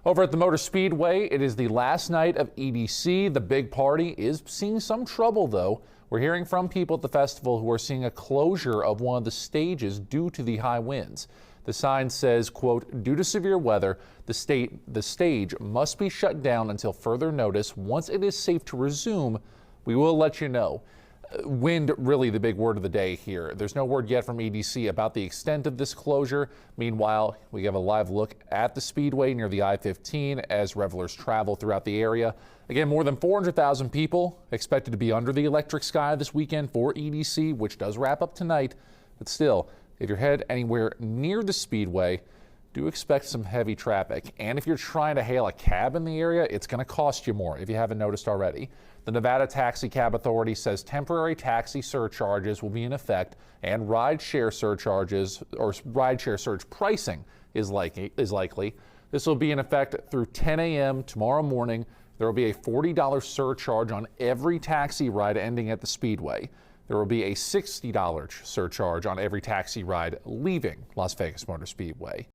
Over at the Motor Speedway, it is the last night of EDC. The big party is seeing some trouble, though. We're hearing from people at the festival who are seeing a closure of one of the stages due to the high winds. The sign says, quote, due to severe weather, the stage must be shut down until further notice. Once it is safe to resume, we will let you know. Wind, really the big word of the day here. There's no word yet from EDC about the extent of this closure. Meanwhile, we have a live look at the speedway near the I-15 as revelers travel throughout the area. Again, more than 400,000 people expected to be under the electric sky this weekend for EDC, which does wrap up tonight. But still, if you're headed anywhere near the speedway, do expect some heavy traffic. And if you're trying to hail a cab in the area, it's going to cost you more if you haven't noticed already. The Nevada Taxi Cab Authority says temporary taxi surcharges will be in effect, and rideshare surcharges or rideshare surge pricing is likely. This will be in effect through 10 a.m. tomorrow morning. There will be a $40 surcharge on every taxi ride ending at the speedway. There will be a $60 surcharge on every taxi ride leaving Las Vegas Motor Speedway.